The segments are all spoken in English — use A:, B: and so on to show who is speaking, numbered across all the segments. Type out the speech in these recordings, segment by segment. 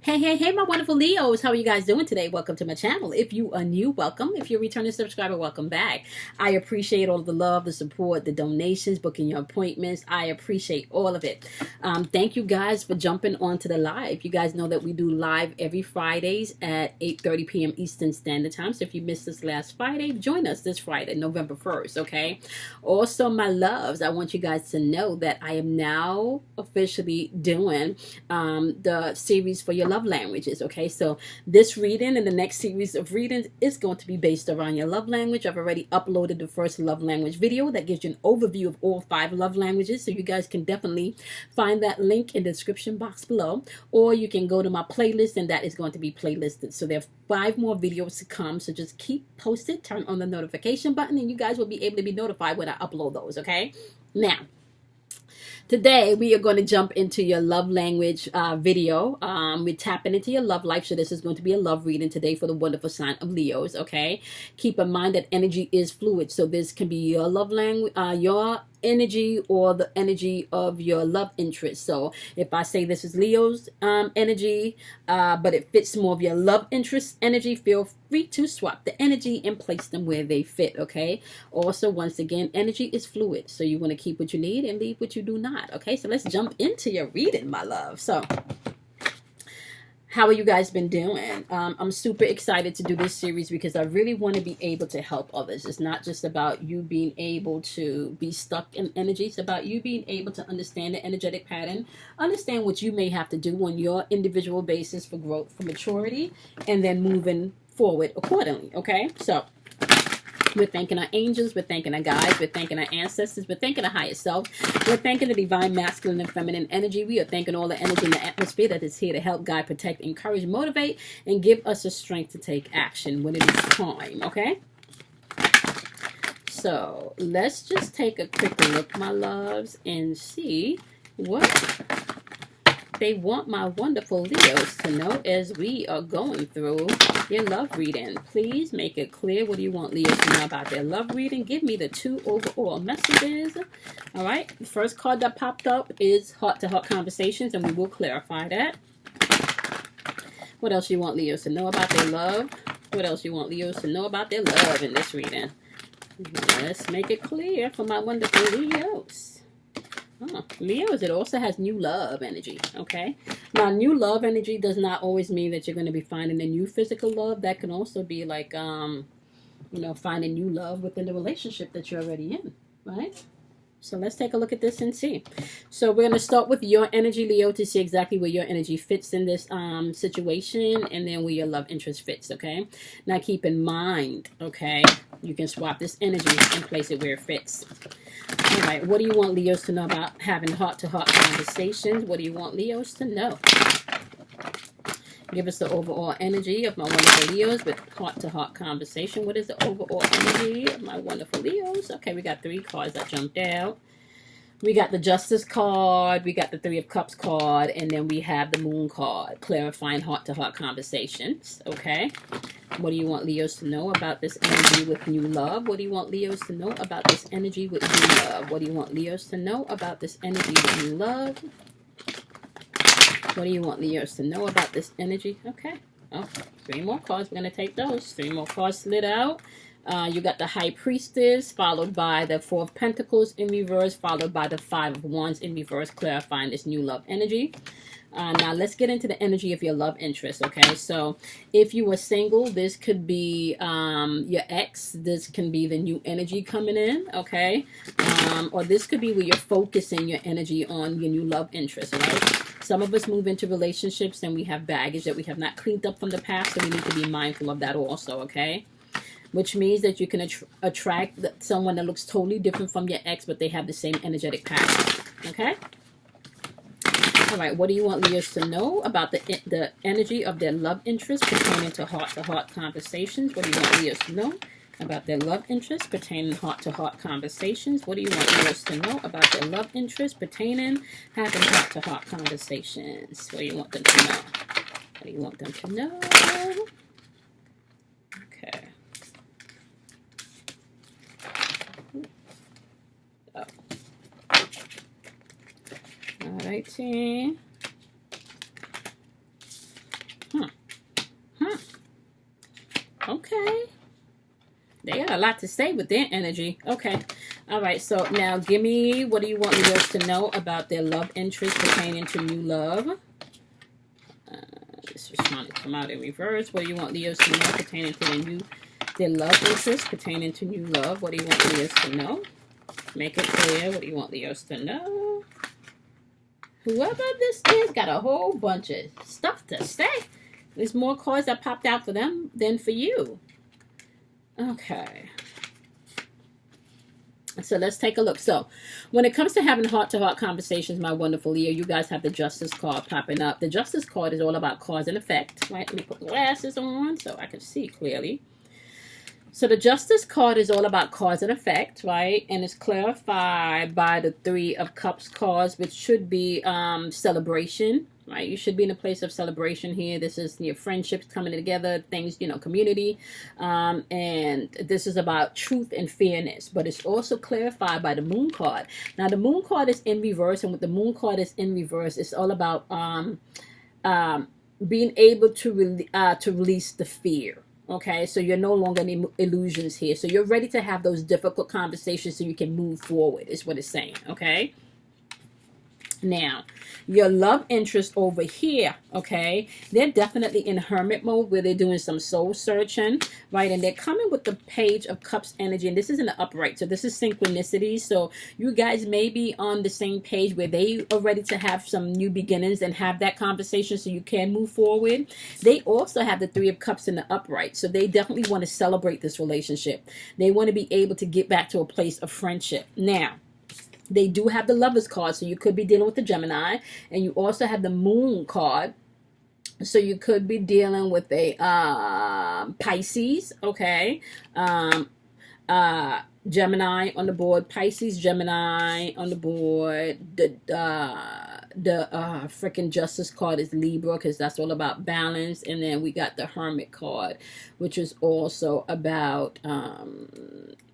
A: Hey, my wonderful Leos. How are you guys doing today? Welcome to my channel. If you are new, welcome. If you're a returning subscriber, welcome back. I appreciate all the love, the support, the donations, booking your appointments. I appreciate all of it. Thank you guys for jumping onto the live. You guys know that we do live every Fridays at 8:30 p.m. Eastern Standard Time. So if you missed us last Friday, join us this Friday, November 1st, okay? Also, my loves, I want you guys to know that I am now officially doing the series for your love languages. Okay, so this reading and the next series of readings is going to be based around your love language. I've already uploaded the first love language video that gives you an overview of all 5 love languages, so you guys can definitely find that link in the description box below, or you can go to my playlist and that is going to be playlisted. So there are 5 more videos to come, so just keep posted, turn on the notification button, and you guys will be able to be notified when I upload those. Okay, now today, we are going to jump into your love language video. We're tapping into your love life. So this is going to be a love reading today for the wonderful sign of Leos, okay? Keep in mind that energy is fluid. So this can be your love language, your energy, or the energy of your love interest. So if I say this is Leo's energy, but it fits more of your love interest energy, feel free to swap the energy and place them where they fit, okay? Also, once again, energy is fluid. So you want to keep what you need and leave what you do not, okay? So let's jump into your reading, my love. So how are you guys been doing? I'm super excited to do this series because I really want to be able to help others. It's not just about you being able to be stuck in energy. It's about you being able to understand the energetic pattern, understand what you may have to do on your individual basis for growth, for maturity, and then moving forward accordingly, okay? So we're thanking our angels, we're thanking our guides, we're thanking our ancestors, we're thanking our higher self, we're thanking the divine masculine and feminine energy. We are thanking all the energy in the atmosphere that is here to help, guide, protect, encourage, motivate, and give us the strength to take action when it is time, okay? So let's just take a quick look, my loves, and see what they want my wonderful Leos to know as we are going through your love reading. Please make it clear. What do you want Leos to know about their love reading? Give me the 2 overall messages. All right. The first card that popped up is heart-to-heart conversations, and we will clarify that. What else you want Leos to know about their love? What else you want Leos to know about their love in this reading? Let's make it clear for my wonderful Leos. Leos, it also has new love energy, okay? Now, new love energy does not always mean that you're going to be finding a new physical love. That can also be like, finding new love within the relationship that you're already in, right? So let's take a look at this and see. So we're going to start with your energy, Leo, to see exactly where your energy fits in this situation, and then where your love interest fits, okay? Now, keep in mind, okay, you can swap this energy and place it where it fits. All right, what do you want Leos to know about having heart-to-heart conversations? What do you want Leos to know? Give us the overall energy of my wonderful Leos with heart-to-heart conversation. What is the overall energy of my wonderful Leos? Okay, we got 3 cards that jumped out. We got the Justice card, we got the 3 of Cups card, and then we have the Moon card, clarifying heart-to-heart conversations, okay? What do you want Leos to know about this energy with new love? What do you want Leos to know about this energy with new love? What do you want Leos to know about this energy with new love? What do you want Leos to know about this energy? Okay. Oh, 3 more cards. We're going to take those. 3 more cards slid out. You got the High Priestess, followed by the 4 of Pentacles in reverse, followed by the 5 of Wands in reverse, clarifying this new love energy. Now, let's get into the energy of your love interest, okay? So, if you were single, this could be your ex. This can be the new energy coming in, okay? Or this could be where you're focusing your energy on your new love interest, right? Some of us move into relationships and we have baggage that we have not cleaned up from the past, so we need to be mindful of that also, okay? Which means that you can attract someone that looks totally different from your ex, but they have the same energetic pattern, okay? All right, what do you want Leos to know about the energy of their love interest pertaining to heart-to-heart conversations? What do you want Leos to know about their love interest pertaining to heart-to-heart conversations? What do you want Leos to know about their love interest pertaining having heart-to-heart conversations? What do you want them to know? What do you want them to know? Okay. Oh. All right, team. They got a lot to say with their energy. Okay. All right. So now give me, what do you want Leos to know about their love interest pertaining to new love? This is trying to come out in reverse. What do you want Leos to know pertaining to their love interest pertaining to new love? What do you want Leos to know? Make it clear. What do you want Leos to know? Whoever this is got a whole bunch of stuff to say. There's more cards that popped out for them than for you. Okay. So let's take a look. So when it comes to having heart-to-heart conversations, my wonderful Leo, you guys have the Justice card popping up. The Justice card is all about cause and effect. Right? Let me put glasses on so I can see clearly. So the Justice card is all about cause and effect, right? And it's clarified by the Three of Cups cards, which should be celebration, right? You should be in a place of celebration here. This is your friendships coming together, things, you know, community. And this is about truth and fairness. But it's also clarified by the Moon card. Now, the Moon card is in reverse. And with the Moon card is in reverse, it's all about being able to release the fear. Okay, so you're no longer in illusions here. So you're ready to have those difficult conversations so you can move forward, is what it's saying, okay? Now, your love interest over here, okay, they're definitely in hermit mode where they're doing some soul searching, right? And they're coming with the Page of Cups energy, and this is in the upright, so this is synchronicity. So you guys may be on the same page where they are ready to have some new beginnings and have that conversation so you can move forward. They also have the Three of Cups in the upright, so they definitely want to celebrate this relationship. They want to be able to get back to a place of friendship. Now, they do have the Lovers card, so you could be dealing with the Gemini, and you also have the Moon card, so you could be dealing with a Pisces, okay, Gemini on the board, Pisces, Gemini on the board. The freaking Justice card is Libra, because that's all about balance. And then we got the Hermit card, which is also about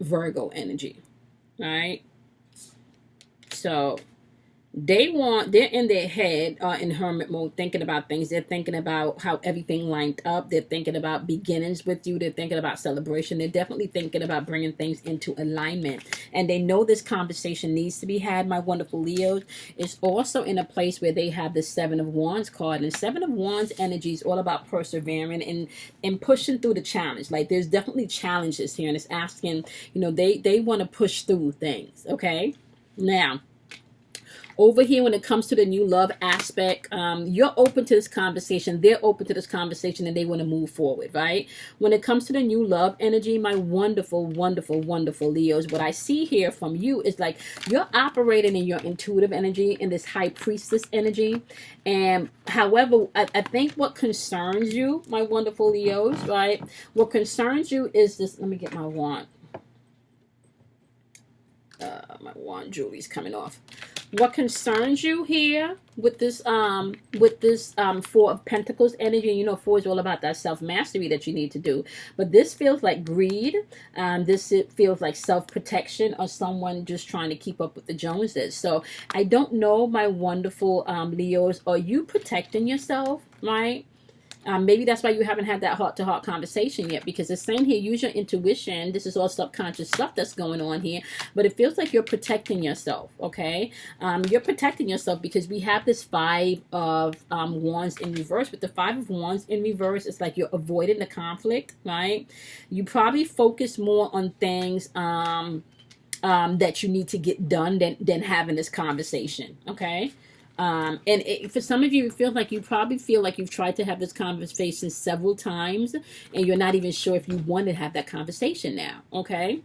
A: Virgo energy, right? So they're in their head in hermit mode, thinking about things. They're thinking about how everything lined up. They're thinking about beginnings with you. They're thinking about celebration. They're definitely thinking about bringing things into alignment. And they know this conversation needs to be had, my wonderful Leos. It's also in a place where they have the Seven of Wands card. And Seven of Wands energy is all about persevering and pushing through the challenge. Like, there's definitely challenges here. And it's asking, you know, they want to push through things, okay? Now, over here, when it comes to the new love aspect, you're open to this conversation. They're open to this conversation, and they want to move forward, right? When it comes to the new love energy, my wonderful, wonderful, wonderful Leos, what I see here from you is like you're operating in your intuitive energy, in this High Priestess energy. And however, I think what concerns you, my wonderful Leos, right? What concerns you is this. Let me get my wand. My wand jewelry's coming off. What concerns you here with this Four of Pentacles energy? You know, Four is all about that self-mastery that you need to do. But this feels like greed. It feels like self-protection, or someone just trying to keep up with the Joneses. So I don't know, my wonderful Leos, are you protecting yourself, right? Maybe that's why you haven't had that heart-to-heart conversation yet, because it's saying here, use your intuition. This is all subconscious stuff that's going on here, but it feels like you're protecting yourself, okay? You're protecting yourself because we have this Five of Wands in reverse. With the Five of Wands in reverse, it's like you're avoiding the conflict, right? You probably focus more on things that you need to get done than having this conversation, okay? For some of you, it feels like you probably feel like you've tried to have this conversation several times, and you're not even sure if you want to have that conversation now, okay?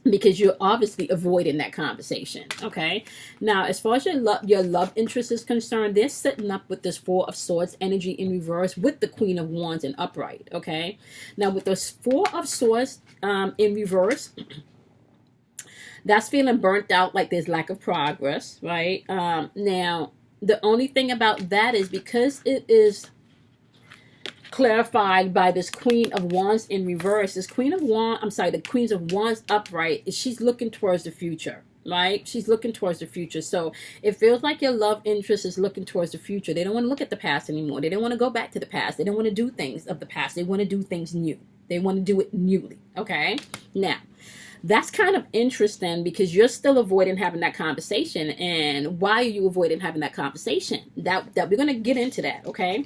A: Because you're obviously avoiding that conversation, okay? Now, as far as your love interest is concerned, they're sitting up with this Four of Swords energy in reverse with the Queen of Wands in upright, okay? Now, with this Four of Swords in reverse, that's feeling burnt out, like there's lack of progress, right? Now, the only thing about that is because it is clarified by this Queen of Wands in reverse, this Queen of Wands, I'm sorry, the Queens of Wands upright, she's looking towards the future, right? She's looking towards the future. So it feels like your love interest is looking towards the future. They don't want to look at the past anymore. They don't want to go back to the past. They don't want to do things of the past. They want to do things new. They want to do it newly. Okay? Now, that's kind of interesting because you're still avoiding having that conversation. And why are you avoiding having that conversation? That we're going to get into that, okay?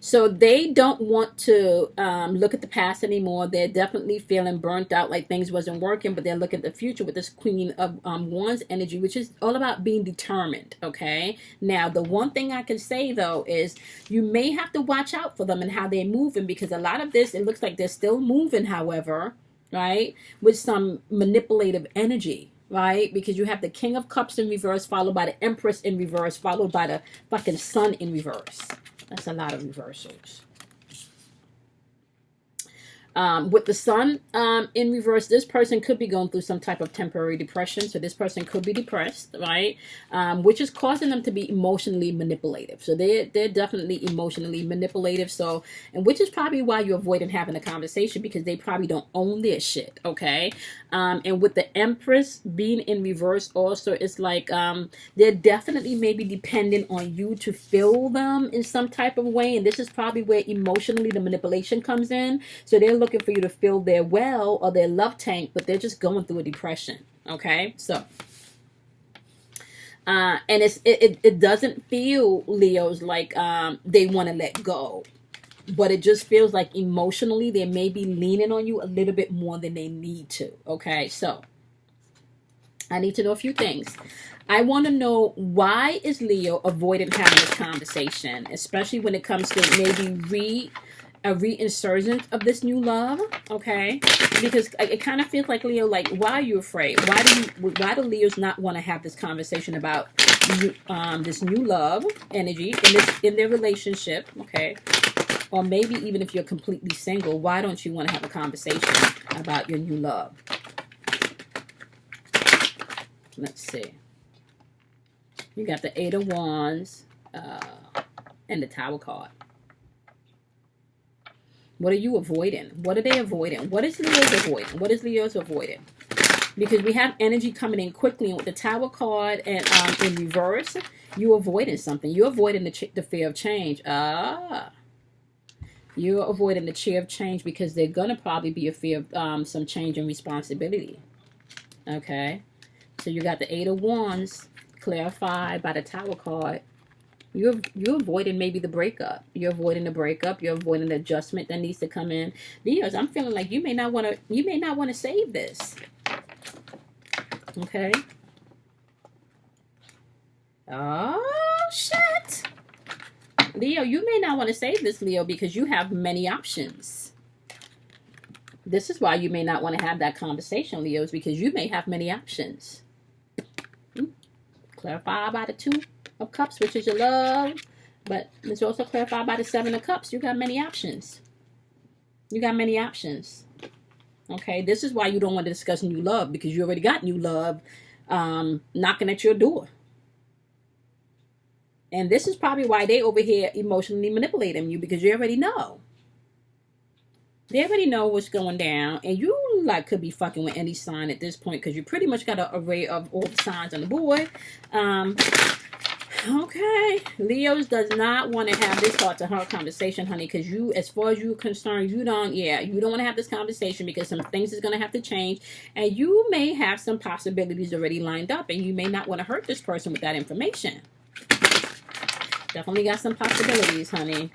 A: So they don't want to look at the past anymore. They're definitely feeling burnt out, like things wasn't working, but they're looking at the future with this Queen of Wands energy, which is all about being determined, okay? Now, the one thing I can say, though, is you may have to watch out for them and how they're moving, because a lot of this, it looks like they're still moving, however, right, with some manipulative energy. Right? Because you have the King of Cups in reverse, followed by the Empress in reverse, followed by the fucking Sun in reverse. That's a lot of reversals. With the Sun in reverse, this person could be going through some type of temporary depression. So this person could be depressed, right? Which is causing them to be emotionally manipulative. So they're definitely emotionally manipulative. So, and which is probably why you're avoiding having a conversation, because they probably don't own their shit, okay? And with the Empress being in reverse also, it's like they're definitely maybe dependent on you to fill them in some type of way. And this is probably where emotionally the manipulation comes in. So they're looking for you to fill their well or their love tank, but they're just going through a depression, okay? So, and it doesn't feel, Leos, like they want to let go. But it just feels like emotionally they may be leaning on you a little bit more than they need to. Okay, so I need to know a few things. I want to know, why is Leo avoiding having this conversation, especially when it comes to maybe a reinsurgence of this new love, okay? Because it kind of feels like, Leo, like, why are you afraid? Why do Leos not want to have this conversation about this new love energy in their relationship, okay? Or maybe even if you're completely single, why don't you want to have a conversation about your new love? Let's see. You got the Eight of Wands and the Tower card. What are you avoiding? What are they avoiding? What is Leo's avoiding? What is Leo's avoiding? Because we have energy coming in quickly, and with the Tower card and in reverse, you're avoiding something. You're avoiding the fear of change. You're avoiding the fear of change because they're going to probably be a fear of some change in responsibility. Okay. So you got the Eight of Wands clarified by the Tower card. You're avoiding maybe the breakup. You're avoiding the breakup. You're avoiding the adjustment that needs to come in. Leos, I'm feeling like you may not want to save this. Okay. Oh shit. Leo, you may not want to save this, Leo, because you have many options. This is why you may not want to have that conversation, Leos, because you may have many options. Clarified by the Two of Cups, which is your love. But it's also clarified by the Seven of Cups. You got many options. You got many options. Okay, this is why you don't want to discuss new love, because you already got new love knocking at your door. And this is probably why they over here emotionally manipulating you, because you already know. They already know what's going down. And you like could be fucking with any sign at this point, because you pretty much got an array of all the signs on the board. Okay. Leos does not want to have this heart-to-heart conversation, honey, because you, as far as you're concerned, you don't want to have this conversation because some things is going to have to change. And you may have some possibilities already lined up, and you may not want to hurt this person with that information. Definitely got some possibilities, honey.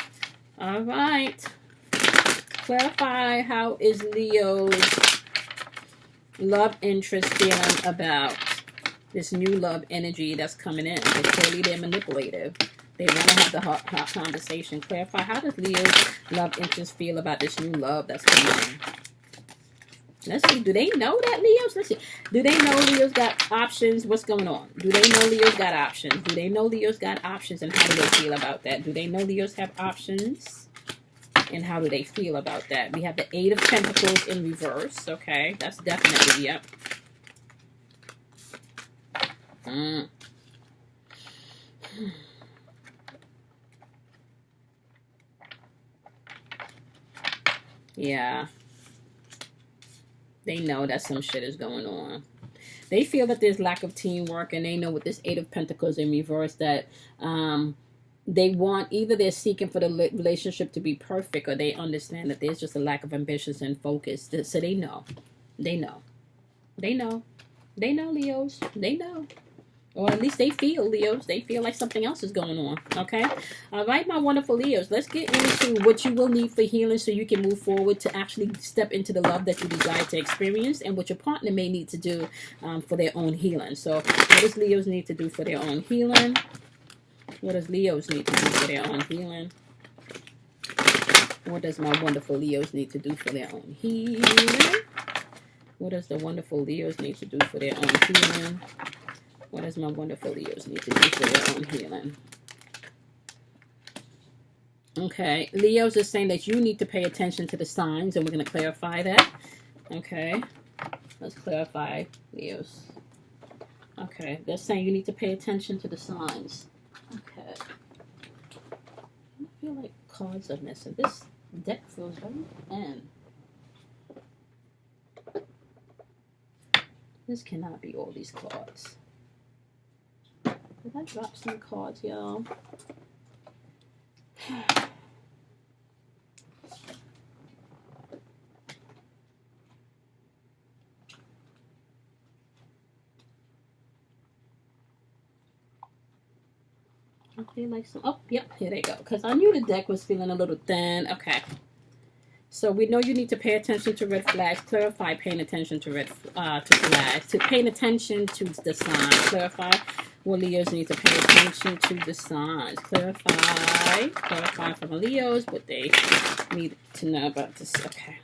A: All right. Clarify, how is Leo's love interest feeling about this new love energy that's coming in? Because clearly they're manipulative. They want to have the hot conversation. Clarify, how does Leo's love interest feel about this new love that's coming in? Let's see. Do they know that, Leos? Let's see. Do they know Leo's got options? What's going on? Do they know Leo's got options? Do they know Leo's got options? And how do they feel about that? Do they know Leo's have options? And how do they feel about that? We have the Eight of Pentacles in reverse. Okay. That's definitely, yep. Yeah. They know that some shit is going on. They feel that there's lack of teamwork, and they know with this Eight of Pentacles in reverse that they want, either they're seeking for the relationship to be perfect, or they understand that there's just a lack of ambitions and focus. So they know. They know. They know. They know, Leos. They know. Or at least they feel, Leos. They feel like something else is going on. Okay? All right, my wonderful Leos. Let's get into what you will need for healing so you can move forward to actually step into the love that you desire to experience, and what your partner may need to do for their own healing. So what does Leos need to do for their own healing? What does Leos need to do for their own healing? What does my wonderful Leos need to do for their own healing? What does the wonderful Leos need to do for their own healing? What does my wonderful Leos need to do for their own healing? Okay, Leos is saying that you need to pay attention to the signs, and we're going to clarify that. Okay, let's clarify, Leos. Okay, they're saying you need to pay attention to the signs. Okay. I feel like cards are missing. This deck feels very thin. This cannot be all these cards. Did I drop some cards, y'all? I feel like some. Oh, yep, here they go. Because I knew the deck was feeling a little thin. Okay. So we know you need to pay attention to red flags. Clarify paying attention to to flags. To paying attention to the signs. Clarify what Leos need to pay attention to the signs. Clarify. Clarify for the Leos what they need to know about this. Okay.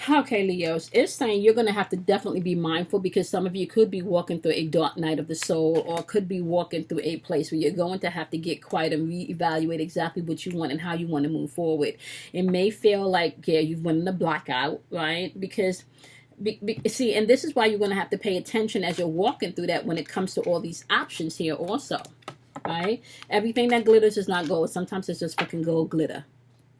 A: Okay, Leos, it's saying you're going to have to definitely be mindful, because some of you could be walking through a dark night of the soul, or could be walking through a place where you're going to have to get quiet and reevaluate exactly what you want and how you want to move forward. It may feel like, yeah, you've went in a blackout, right? Because, see, and this is why you're going to have to pay attention as you're walking through that when it comes to all these options here also, right? Everything that glitters is not gold. Sometimes it's just fucking gold glitter.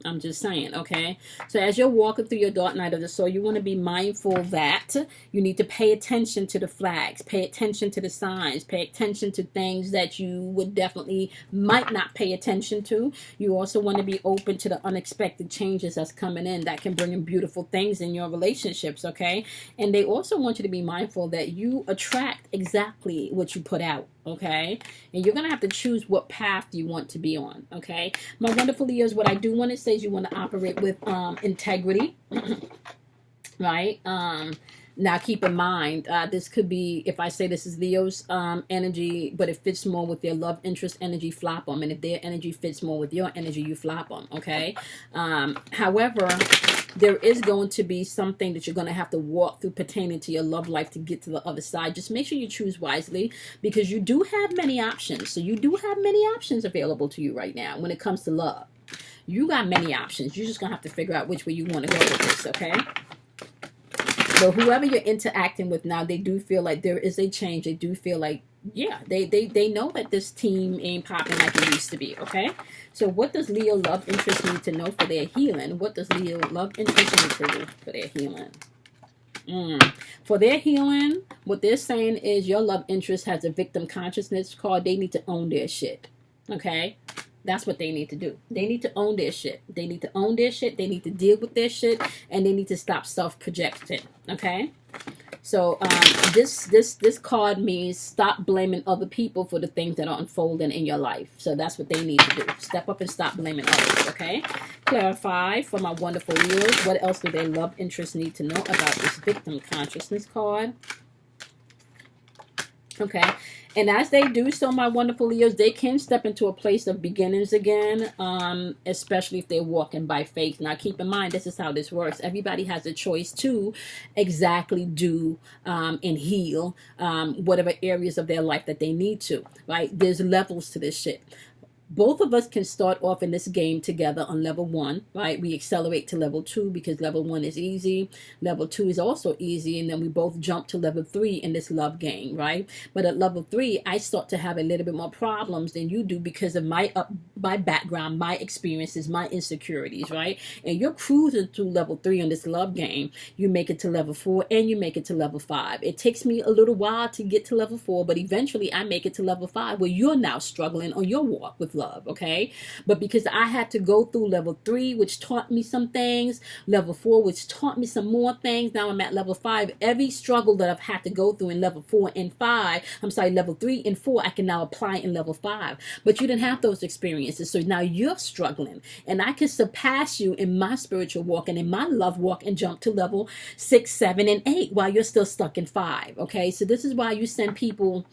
A: I'm just saying, okay? So as you're walking through your dark night of the soul, you want to be mindful that you need to pay attention to the flags, pay attention to the signs, pay attention to things that you would definitely might not pay attention to. You also want to be open to the unexpected changes that's coming in that can bring in beautiful things in your relationships, okay? And they also want you to be mindful that you attract exactly what you put out. Okay, and you're gonna have to choose what path you want to be on. Okay, my wonderful Leos, what I do want to say is you want to operate with integrity, right? Now keep in mind, this could be, if I say this is Leo's energy, but it fits more with their love interest energy, flop them. And if their energy fits more with your energy, you flop them, okay? However, there is going to be something that you're going to have to walk through pertaining to your love life to get to the other side. Just make sure you choose wisely, because you do have many options. So you do have many options available to you right now when it comes to love. You got many options. You're just going to have to figure out which way you want to go with this, okay? So whoever you're interacting with now, they do feel like there is a change. They do feel like, yeah, they know that this team ain't popping like it used to be, okay? So what does Leo love interest need to know for their healing? What does Leo love interest need to do for their healing? For their healing, what they're saying is your love interest has a victim consciousness card. They need to own their shit, okay? That's what they need to do. They need to own their shit. They need to own their shit. They need to deal with their shit, and they need to stop self-projecting. Okay. So this card means stop blaming other people for the things that are unfolding in your life. So that's what they need to do. Step up and stop blaming others. Okay. Clarify for my wonderful viewers. What else do their love interests need to know about this victim consciousness card? Okay. And as they do so, my wonderful Leos, they can step into a place of beginnings again, especially if they're walking by faith. Now, keep in mind, this is how this works. Everybody has a choice to exactly do and heal whatever areas of their life that they need to, right? There's levels to this shit. Both of us can start off in this game together on level 1, right? We accelerate to level 2 because level 1 is easy. Level 2 is also easy. And then we both jump to level 3 in this love game, right? But at level 3, I start to have a little bit more problems than you do because of my my background, my experiences, my insecurities, right? And you're cruising through level 3 on this love game. You make it to level 4 and you make it to level 5. It takes me a little while to get to level 4, but eventually I make it to level 5 where you're now struggling on your walk with love, okay? But because I had to go through level 3, which taught me some things, level 4, which taught me some more things, now I'm at level 5. Every struggle that I've had to go through in level 4 and 5, level 3 and 4, I can now apply in level 5. But you didn't have those experiences, so now you're struggling, and I can surpass you in my spiritual walk and in my love walk and jump to level 6, 7, and 8 while you're still stuck in 5. Okay, so this is why you send people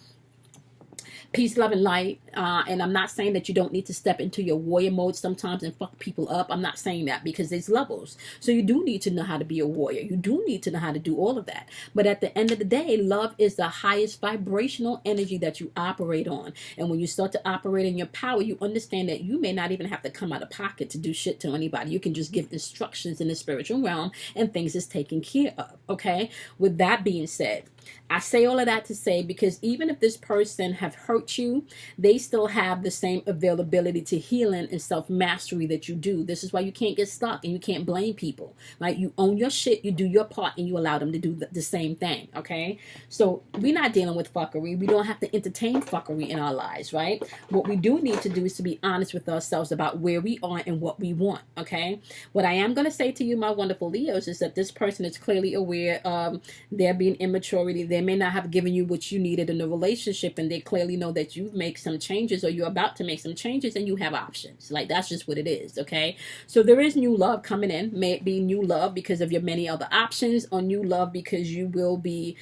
A: peace, love, and light. And I'm not saying that you don't need to step into your warrior mode sometimes and fuck people up. I'm not saying that, because there's levels. So you do need to know how to be a warrior. You do need to know how to do all of that. But at the end of the day, love is the highest vibrational energy that you operate on. And when you start to operate in your power, you understand that you may not even have to come out of pocket to do shit to anybody. You can just give instructions in the spiritual realm and things is taken care of. Okay? With that being said, I say all of that to say, because even if this person have hurt you, they still have the same availability to healing and self-mastery that you do. This is why you can't get stuck and you can't blame people. Like, you own your shit, you do your part, and you allow them to do the same thing, okay? So we're not dealing with fuckery. We don't have to entertain fuckery in our lives, right? What we do need to do is to be honest with ourselves about where we are and what we want, okay? What I am going to say to you, my wonderful Leos, is that this person is clearly aware of there being immaturity. They may not have given you what you needed in the relationship, and they clearly know that you've made some changes, or you're about to make some changes, and you have options. Like, that's just what it is, okay? So there is new love coming in. May it be new love because of your many other options, or new love because you will be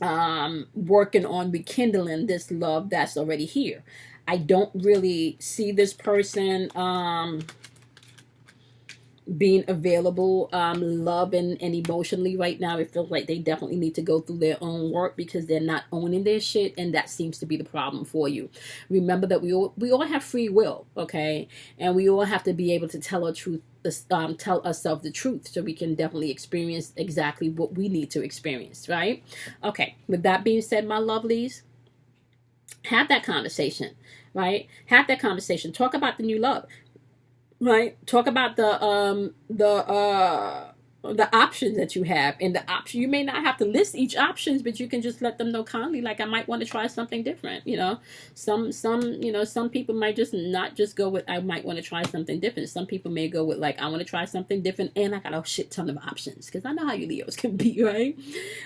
A: working on rekindling this love that's already here. I don't really see this person being available loving and emotionally right now. It feels like they definitely need to go through their own work, because they're not owning their shit, and that seems to be the problem for you. Remember that we all have free will, okay? And we all have to be able to tell our truth, tell ourselves the truth, so we can definitely experience exactly what we need to experience, right? Okay, with that being said, my lovelies, have that conversation, right? Have that conversation. Talk about the new love. Right, talk about the options that you have, and the option, you may not have to list each options, but you can just let them know kindly, like, I might want to try something different. You know, some people might just not just go with, I might want to try something different. Some people may go with, like, I want to try something different, and I got a shit ton of options, because I know how you Leos can be, right?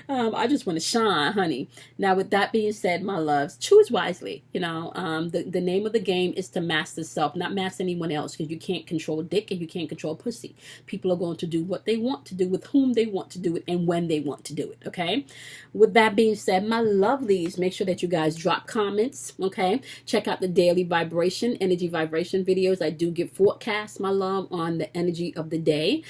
A: I just want to shine, honey. Now, with that being said, my loves, choose wisely. You know, the name of the game is to master self, not master anyone else, because you can't control dick and you can't control pussy. People are going to do what they want to do, with whom they want to do it, and when they want to do it, okay? With that being said, my lovelies, make sure that you guys drop comments, okay? Check out the daily vibration, energy vibration videos. I do give forecasts, my love, on the energy of the day.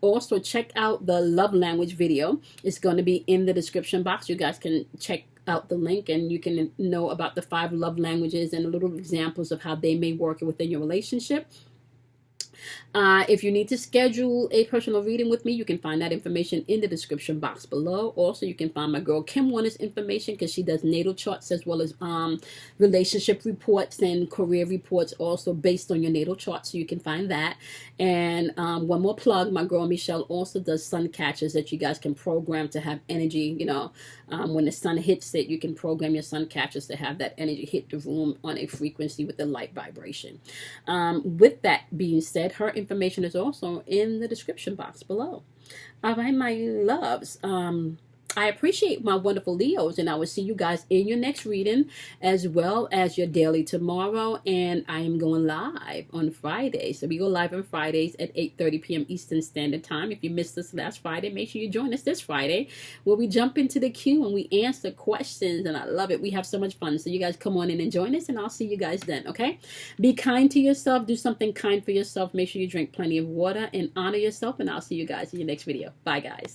A: Also, check out the love language video. It's going to be in the description box. You guys can check out the link, and you can know about the 5 love languages and little examples of how they may work within your relationship. If you need to schedule a personal reading with me, you can find that information in the description box below. Also, you can find my girl Kim Warner's information, because she does natal charts as well as relationship reports and career reports, also based on your natal chart, so you can find that. And one more plug, my girl Michelle also does sun catchers that you guys can program to have energy. You know, when the sun hits it, you can program your sun catchers to have that energy hit the room on a frequency with the light vibration. With that being said, her information is also in the description box below. All right, my loves. I appreciate my wonderful Leos, and I will see you guys in your next reading, as well as your daily tomorrow. And I am going live on Friday. So we go live on Fridays at 8:30 p.m. Eastern Standard Time. If you missed us last Friday, make sure you join us this Friday, where we jump into the queue and we answer questions. And I love it. We have so much fun. So you guys come on in and join us, and I'll see you guys then, okay? Be kind to yourself. Do something kind for yourself. Make sure you drink plenty of water and honor yourself. And I'll see you guys in your next video. Bye, guys.